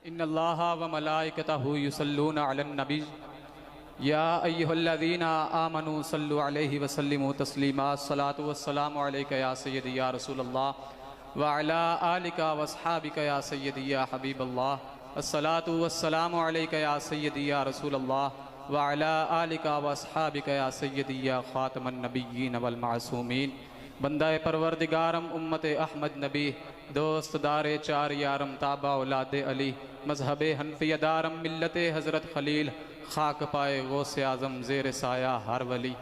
इन्नल्लाहा व मलाइकतहु युसल्लूना अलन नबी या अय्युहल्लज़ीना आमनू सल्लु अलैहि व सल्लिमू तस्लीमा। अस्सलातु वस्सलामु अलैका या सय्यदी या रसूलल्लाह व अला आलिका व अस्हाबिका या सय्यदी या हबीबल्लाह। अस्सलातु वस्सलामु अलैका या सय्यदी या रसूलल्लाह व अला आलिका व अस्हाबिका या सय्यदी या खातमन नबिय्यीन वल मासूमीन। बंदाए परवरदिगारम उम्मत अहमद नबी दोस्त दारे चार यारम ताबा औलाद अली मजहब हनफियदारम मिल्लत हज़रत खलील खाक पाए गौसे आज़म ज़ेर साया हर वली।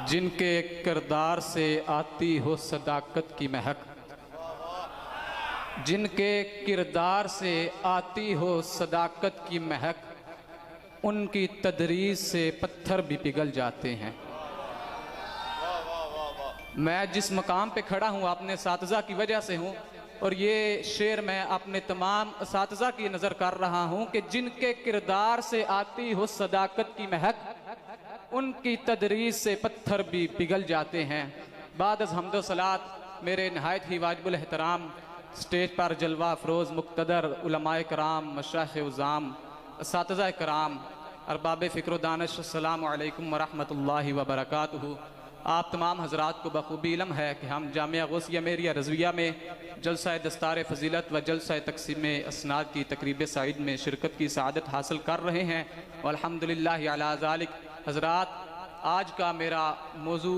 जिनके किरदार से आती हो सदाकत की महक, जिनके किरदार से आती हो सदाकत की महक, उनकी तदरीस से पत्थर भी पिघल जाते हैं। मैं जिस मकाम पे खड़ा हूँ अपने असातिज़ा की वजह से हूँ, और ये शेर मैं अपने तमाम असातिज़ा की नज़र कर रहा हूँ कि जिनके किरदार से आती हो सदाकत की महक, उनकी तदरीस से पत्थर भी पिघल जाते हैं। बाद अज़ हम्दो सलात मेरे नहायत ही वाजिबुल एहतराम स्टेज पर जलवा अफरोज़ मुक़्तदर उलमाए कराम, मशाइख़ उज़ाम, असातिज़ा कराम, अरबाब फ़िक्र दानिश, अस्सलामु अलैकुम व रहमतुल्लाहि व बरकातुहू। आप तमाम हज़रात को बखूबी इल्म है कि हम जामिया गौसिया मेरिया रज़विया में जलसा दस्तार फ़ज़ीलत व जलसा तक़सीम असनाद की तक़रीब सईद में शिरकत की सआदत हासिल कर रहे हैं। अल्हम्दुलिल्लाह अला ज़ालिक। हज़रात, आज का मेरा मौजू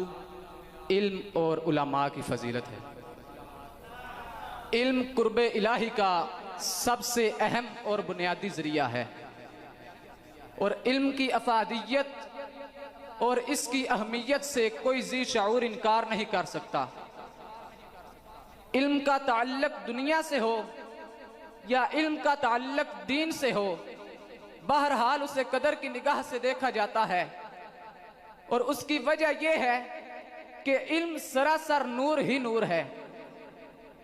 इल्म और उलमा की फ़जीलत है। इल्म कुर्ब इलाही का सबसे अहम और बुनियादी ज़रिया है, और इल्म की अफादियत और इसकी अहमियत से कोई जी शऊर इनकार नहीं कर सकता। इल्म का ताल्लुक दुनिया से हो या इल्म का ताल्लुक दीन से हो, बहरहाल उसे कदर की निगाह से देखा जाता है। और उसकी वजह यह है कि इल्म सरासर नूर ही नूर है,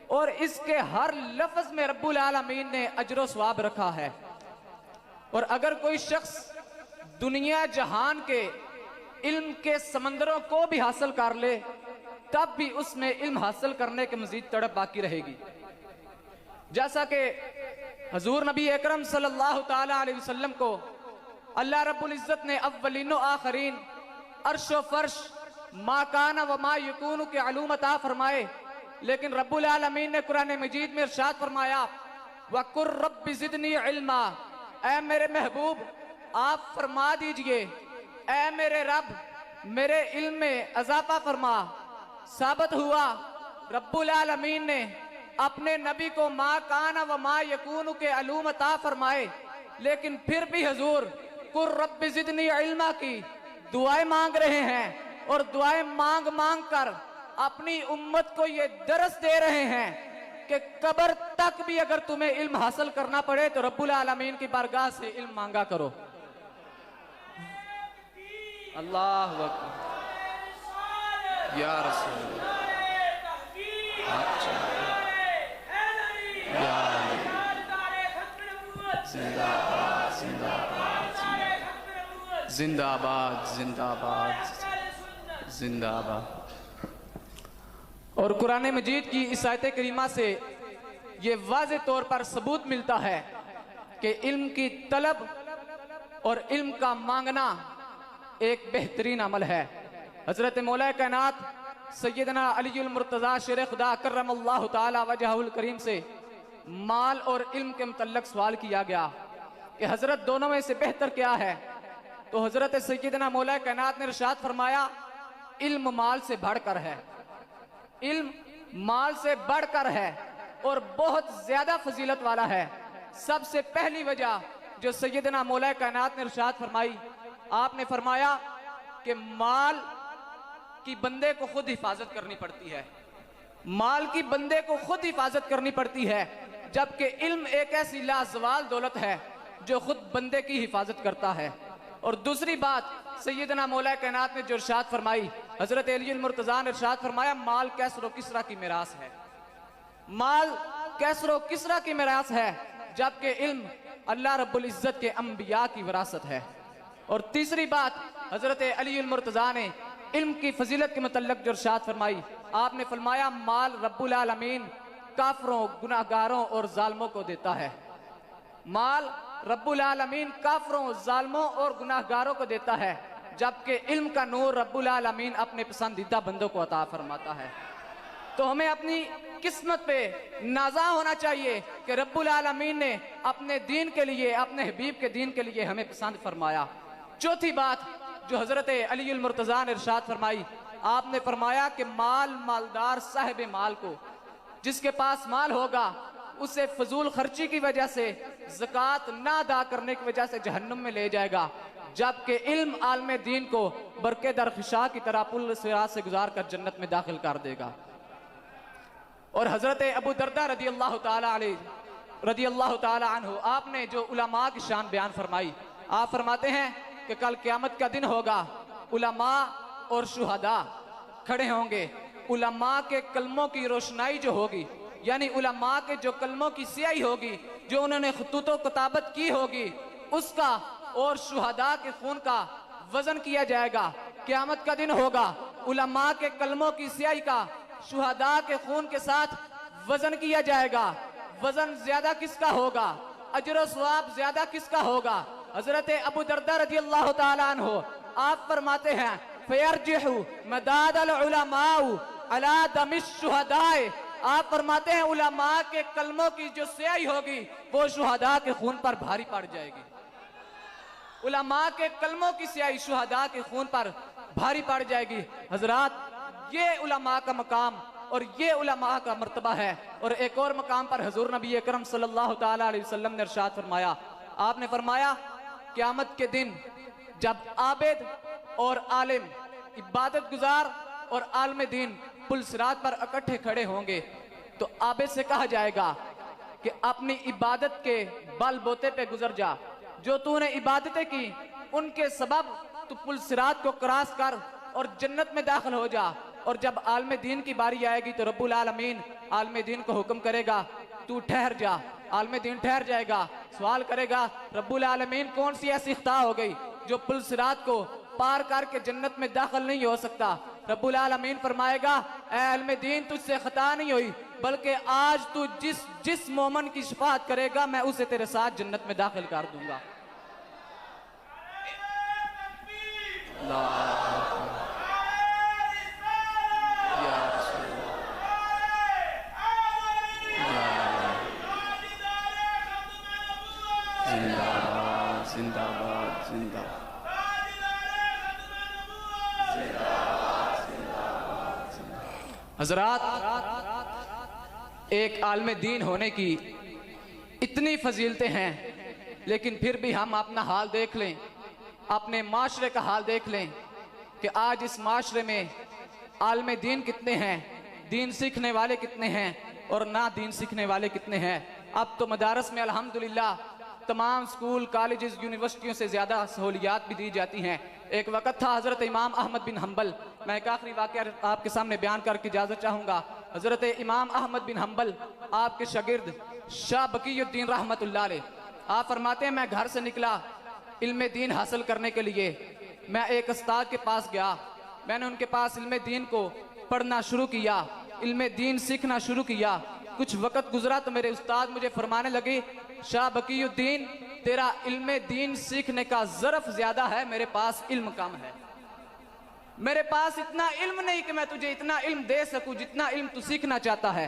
और इसके हर लफ्ज में रब्बुल आलमीन ने अजर सवाब रखा है। और अगर कोई शख्स दुनिया जहान के इल्म के समंदरों को भी हासिल कर ले, तब भी उसमें इल्म हासिल करने के मजीद तड़प बाकी रहेगी। जैसा कि हजूर नबी अकरम सल्लल्लाहु ताला अलैहि वसल्लम को अल्लाह रब्बुल इज्जत ने अव्वलीन व आखरीन, अर्श व फर्श, मा काना व मा यकूनु के अलूम अता फरमाए, लेकिन रब्बुल आलमीन ने कुरान मजीद में इरशाद फरमाया, वकुर रब्बि ज़िदनी इल्मा, ऐ मेरे महबूब आप फरमा दीजिए, ऐ मेरे रब मेरे इल्म में अज़ाफ़ा फरमा। साबित हुआ रब्बुल आलमीन ने अपने नबी को मा काना व मा यकूनु के अलूम अता फरमाए, लेकिन फिर भी हजूर कुर रब्बि ज़िदनी इल्मा की दुआएं मांग रहे हैं, और दुआएं मांग मांग कर अपनी उम्मत को ये दरस दे रहे हैं कि कब्र तक भी अगर तुम्हें इल्म हासिल करना पड़े तो रब्बुल आलमीन की बारगाह से इल्म मांगा करो। अल्लाह अकबर या रसूल जिंदाबाद जिंदाबाद जिंदाबाद। और कुरान मजीद की इस आयत करीमा से ये वाज़े तौर पर सबूत मिलता है कि इल्म की तलब और इल्म का मांगना एक बेहतरीन अमल है। हजरत मौला कायनात सैयदना अलीउल मुर्तज़ा शेर खुदा करमल्लाहु ताला वजहुल करीम से माल और इल्म के मुतल्लिक़ सवाल किया गया कि हजरत दोनों में से बेहतर क्या है, तो हजरत सैयदना मौला कायनात ने इरशाद फरमाया, इल्म माल से बढ़कर है, इल्म माल से बढ़कर है और बहुत ज्यादा फजीलत वाला है। सबसे पहली वजह जो सैयदना मौला कायनात ने इरशाद फरमाई, आपने फरमाया कि माल की बंदे को खुद हिफाजत करनी पड़ती है, माल की बंदे को खुद हिफाजत करनी पड़ती है, जबकि इल्म एक ऐसी लाजवाल दौलत है जो खुद बंदे की हिफाजत करता है। और दूसरी बात सैयदना मौला कायनात ने जो इरशाद फरमाई, हजरत अलीउल मुर्तज़ा ने इरशाद फरमाया, माल कैसरो किसरा की मिरास है, माल कैसरो किसरा की मिरास है, जबकि इल्म अल्लाह रब्बुल इज्जत के अंबिया की विरासत है। और तीसरी बात हजरत अलीउल मुर्तज़ा ने इल्म की फजीलत के मुतल्लिक़ जो इरशाद फरमाई, आपने फरमाया, माल रब्बुल आलमीन काफरों, गुनाहगारों और जालिमों को देता है। माल रब्बुल आलमीन काफरों, जालिमों और गुनाहगारों को देता है, जबकि इल्म का नूर रब्बुल आलमीन अपने पसंदीदा बंदों को अता फरमाता है। तो हमें अपनी किस्मत पे नाज़ा होना चाहिए कि रब्बुल आलमीन ने अपने दीन के लिए, अपने हबीब के दीन के लिए हमें पसंद फरमाया। चौथी बात जो हजरत अलीउल मुर्तज़ा ने इरशाद फरमाई, आपने फरमाया कि मालदार साहिब माल को, जिसके पास माल होगा, उसे फजूल खर्ची की वजह से, ज़कात ना अदा करने की वजह से जहन्नुम में ले जाएगा, जबकि इल्म आलम दीन को बरके दर खिशा की तरह पुल सिरात से गुजार कर जन्नत में दाखिल कर देगा। और हजरत अबू दरदा रदी अल्लाह ताला अन्हु, आपने जो उलमा की शान बयान फरमाई, आप फरमाते हैं कि कल क़यामत का दिन होगा, उलमा और शुहदा खड़े होंगे। उलमा के कलमों की रोशनाई जो होगी, यानी उलमा के जो कलमों की स्याही होगी, जो उन्होंने खुतूतो किताबत की होगी, उसका और शुहदा के खून का वजन किया जाएगा। क़यामत का दिन होगा, उलमा के कलमों की स्याही का शुहदा के खून के साथ वजन किया जाएगा। वजन ज्यादा किसका होगा, अजर सवाब ज्यादा किसका होगा? हजरत अबू दरदा रज़ी अल्लाह ताला अन्हु आप फरमाते हैं, फयरजिहु मदादल उलमाउ अला दमिश शुहदाए, आप फरमाते हैं उलमा के कलमों की जो स्याही होगी वो शुहदा के खून पर भारी पड़ जाएगी। उलमा के कलमों की स्याही शुहदा के खून पर भारी पड़ जाएगी। हजरात, ये उलमा का मकाम और ये उलमा का मर्तबा है। और एक और मकाम पर हुजूर नबी अकरम सल्लल्लाहु ताला अलैहि वसल्लम ने इरशाद फरमाया, आपने फरमाया क़यामत के दिन जब आबिद और आलिम, इबादत गुजार और आलम दीन पुल सिरात पर इकट्ठे खड़े होंगे, तो आबिद से कहा जाएगा कि अपनी इबादत के बल बोते पे गुजर जा, जो तूने इबादतें की उनके सबब तू पुल सिरात को क्रॉस कर और जन्नत में दाखिल हो जा। और जब आलम दीन की बारी आएगी तो रब्बुल आलमीन आलम दीन को हुक्म करेगा, तू ठहर जा। आलम दीन ठहर जाएगा, सवाल करेगा, रब्बुल आलमीन कौन सी ऐसी खता हो गई जो पुल सिरात को पार करके जन्नत में दाखिल नहीं हो सकता? रब्बुल आलमीन फरमाएगा, ऐ आलम दीन, तुझसे खता नहीं हुई, बल्कि आज तू जिस मोमन की शफाअत करेगा मैं उसे तेरे साथ जन्नत में दाखिल कर दूंगा। जिंदाबाद जिंदाबाद हजरात, एक आलम दीन होने की इतनी फजीलतें हैं, लेकिन फिर भी हम अपना हाल देख लें, अपने माशरे का हाल देख लें कि आज इस माशरे में आलम दीन कितने हैं, दीन सीखने वाले कितने हैं और ना दीन सीखने वाले कितने हैं। अब तो मदारस में अल्हम्दुलिल्लाह तमाम स्कूल, कॉलेजेस, यूनिवर्सिटियों से ज़्यादा सहूलियात भी दी जाती हैं। एक वक़्त था हज़रत इमाम अहमद बिन हम्बल, मैं एक आखिरी वाक़या आपके सामने बयान करके इजाज़त चाहूँगा। हज़रत इमाम अहमद बिन हम्बल आपके शागिर्द शाह बकीउद्दीन रहमतुल्लाह अलैह, आप फरमाते हैं, मैं घर से निकला इल्म दीन हासिल करने के लिए। मैं एक उस्ताद के पास गया, मैंने उनके पास इल्म दीन को पढ़ना शुरू किया, इल्म दीन सीखना शुरू किया। कुछ वक़्त गुजरा तो मेरे उस्ताद मुझे फरमाने लगे, शाह बकीउद्दीन, तेरा इल्म दीन सीखने का ज़रफ़ ज़्यादा है, मेरे पास इल्म कम है। मेरे पास इतना इल्म नहीं कि मैं तुझे इतना इल्म दे सकूं जितना इल्म तू सीखना चाहता है।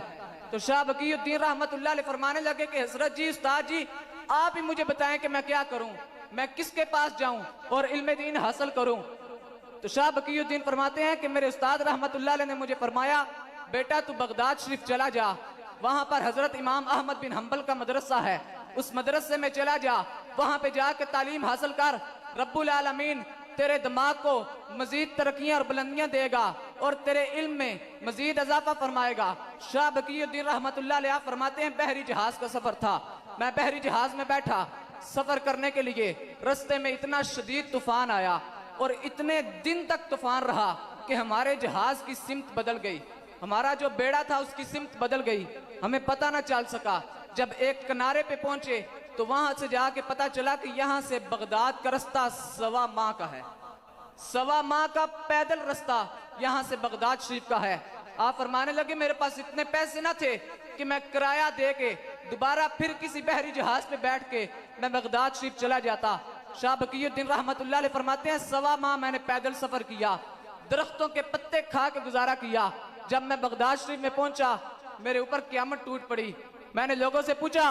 तो शाह बकीउद्दीन रहमतुल्लाह अलैह फरमाने लगे कि हजरत जी, उस्ताद जी, आप ही मुझे बताएं कि मैं क्या करूं, मैं किसके पास जाऊं और इल्म दीन हासिल करूं। तो शाह बकीउद्दीन फरमाते हैं कि मेरे उस्ताद रहमतुल्लाह अलैह ने मुझे फरमाया, बेटा तू बगदाद शरीफ चला जा, वहां पर हजरत इमाम अहमद बिन हम्बल का मदरसा है, उस मदरसे में चला जा, वहां पे जाके तालीम हासिल कर, रब्बुल आलमीन तेरे दिमाग को मजीद तरक्कियां और बुलंदियां देगा और तेरे इल्म में मजीद इजाफा फरमाएगा। शाह बकीउद्दीन रहमतुल्लाह अलैह फरमाते हैं, बहरी जहाज का सफर था, मैं बहरी जहाज में बैठा सफर करने के लिए, रस्ते में इतना शदीद तूफान आया और इतने दिन तक तूफान रहा कि हमारे जहाज की सिमत बदल गई, हमारा जो बेड़ा था उसकी सिमत बदल गई, हमें पता ना चल सका। जब एक किनारे पे पहुंचे तो वहां से जाके पता चला कि यहाँ से बगदाद का रास्ता 1.25 माह का है, 1.25 माह का पैदल रास्ता यहाँ से बगदाद शरीफ का है। आप फरमाने लगे मेरे पास इतने पैसे ना थे कि मैं किराया दे के दोबारा फिर किसी बहरी जहाज पे बैठ के मैं बगदाद शरीफ चला जाता। शाह बकीउद्दीन रहमतुल्लाह अलैह फरमाते हैं 1.25 माह मैंने पैदल सफर किया, दरख्तों के पत्ते खा के गुजारा किया। जब मैं बगदाद शरीफ में पहुंचा मेरे ऊपर क़यामत टूट पड़ी। मैंने लोगों से पूछा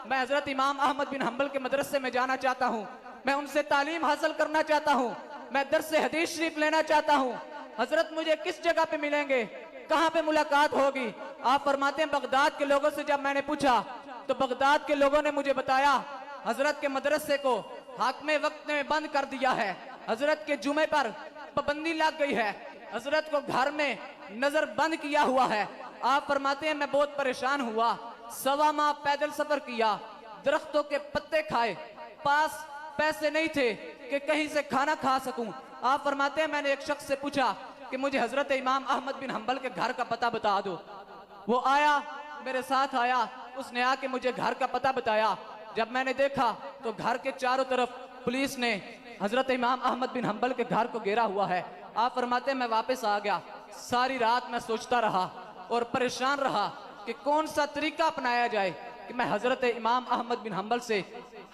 मैं हजरत इमाम अहमद बिन हंबल के मदरसे में जाना चाहता हूँ, मैं उनसे तालीम हासिल करना चाहता हूँ, मैं दर्स हदीस शरीफ लेना चाहता हूँ। हजरत मुझे किस जगह पे मिलेंगे, कहाँ पे मुलाकात होगी? आप फरमाते हैं बगदाद के लोगों से जब मैंने पूछा तो बगदाद के लोगों ने मुझे बताया हजरत के मदरसे को हाकिम वक्त ने बंद कर दिया है, हजरत के जुमे पर पाबंदी लग गई है, हजरत को घर में नजर बंद किया हुआ है। आप फरमाते हैं मैं बहुत परेशान हुआ, 1.25 माह पैदल सफर किया, दरख्तों के पत्ते खाए, पास पैसे नहीं थे कि कहीं से खाना खा सकूं। आप फरमाते हैं मैंने एक शख्स से पूछा कि मुझे हजरत इमाम अहमद बिन हंबल के घर का पता बता दो। वो आया, मेरे साथ आया, उसने आके मुझे घर का पता बताया। जब मैंने देखा तो घर के चारों तरफ पुलिस ने हजरत इमाम अहमद बिन हंबल के घर को घेरा हुआ है। आप फरमाते हैं मैं वापस आ गया, सारी रात मैं सोचता रहा और परेशान रहा कि कौन सा तरीका अपनाया जाए कि मैं हजरत इमाम अहमद बिन हंबल से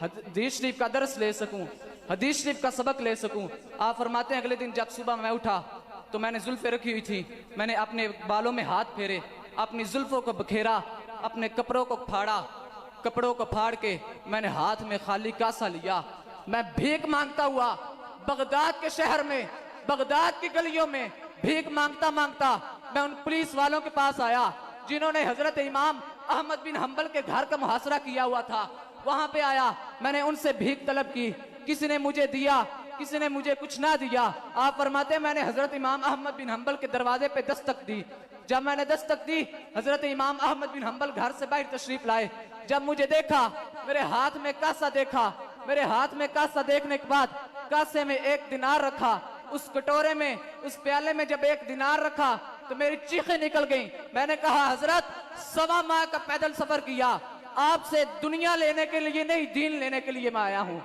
हदीस शरीफ का दर्स ले सकूं, हदीस शरीफ का सबक ले सकूं। आप फरमाते हैं अगले दिन जब सुबह मैं उठा तो मैंने जुल्फे रखी हुई थी, मैंने अपने बालों में हाथ फेरे, अपनी जुल्फों को बखेरा, अपने कपड़ों को फाड़ा, कपड़ों को फाड़ के मैंने हाथ में खाली कासा लिया। मैं भीख मांगता हुआ बगदाद के शहर में, बगदाद की गलियों में भीख मांगता मांगता मैं उन पुलिस वालों के पास आया जिन्होंने हजरत इमाम अहमद बिन हंबल के घर का मुहासरा किया हुआ था। वहां पे आया, मैंने उनसे भीख तलब की, किसी ने मुझे दिया, किसी ने मुझे कुछ ना दिया। आप फरमाते हैं मैंने हजरत इमाम अहमद बिन हंबल के दरवाजे पे दस्तक दी। जब मैंने दस्तक दी हजरत इमाम अहमद बिन हंबल घर से बाहर तशरीफ लाए। जब मुझे देखा, मेरे हाथ में कासा देखा, मेरे हाथ में कासा देखने के बाद कासे में 1 दिनार रखा, उस कटोरे में, उस प्याले में जब 1 दिनार रखा तो मेरी चीखें निकल गईं। मैंने कहा हजरत 1.25 माह का पैदल सफर किया, आपसे दुनिया लेने के लिए नहीं दीन लेने के लिए मैं आया हूं।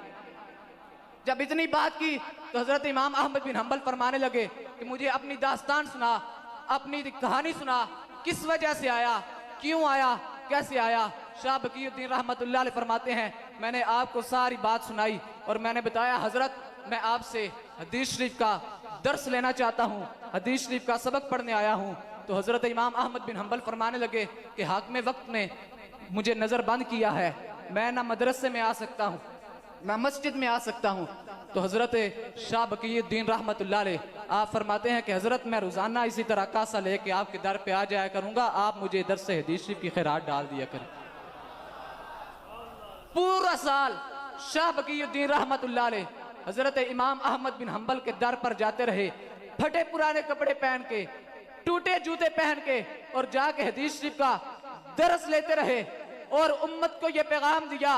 जब इतनी बात की तो हजरत इमाम अहमद बिन हंबल फरमाने लगे कि मुझे अपनी दास्तान सुना, अपनी कहानी सुना, किस वजह से आया, क्यों आया, कैसे आया। शाह बकीउद्दीन रहमतुल्लाह अलैह फरमाते हैं मैंने आपको सारी बात सुनाई और मैंने बताया हजरत मैं आपसे हदीस शरीफ का दर्स लेना चाहता हूँ, हदीस शरीफ का सबक पढ़ने आया हूँ। तो हजरत इमाम अहमद बिन हंबल फरमाने लगे कि हाकिम वक्त ने मुझे नजर बंद किया है, मैं ना मदरसे में आ सकता हूँ ना मस्जिद में आ सकता हूँ। तो हजरत शाह बकीउद्दीन रहमतुल्लाह अलैह आप फरमाते हैं कि हजरत मैं रोजाना इसी तरह कासा लेके आपके दर पे आ जाया करूंगा, आप मुझे दर से हदीस शरीफ की खैरात डाल दिया करें। पूरा साल शाह बकीउद्दीन रहमतुल्लाह अलैह हजरत इमाम अहमद बिन हंबल के दर पर जाते रहे, फटे पुराने कपड़े पहन के, टूटे जूते पहन के, और जाके हदीस शरीफ का दर्स लेते रहे और उम्मत को ये पैगाम दिया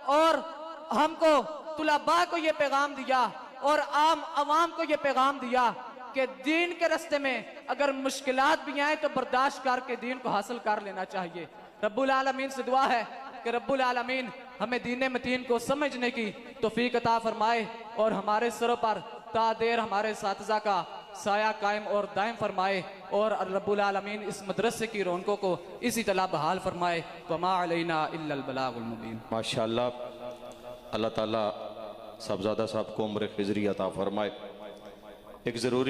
और हमको तुलबा को ये पैगाम दिया और आम अवाम को ये पैगाम दिया कि दीन के रास्ते में अगर मुश्किलात भी आए तो बर्दाश्त करके दीन को हासिल कर लेना चाहिए। रब्बुल आलमीन से दुआ है कि रब्बुल आलमीन हमें दीन मतीन को समझने की तौफीक अता फरमाए और हमारे सरों पर तादेर हमारे साथिज़ा का साया कायम और दायम फरमाए और रब्बुल आलमीन इस मदरसे की रौनकों को इसी तरह बहाल फरमाए। वमा अलैना इल्लल बलागुल मुबीन। माशाअल्लाह, अल्लाह ताला साहबजादा साहब को उम्र खिजरी अता फरमाए। एक ज़रूरी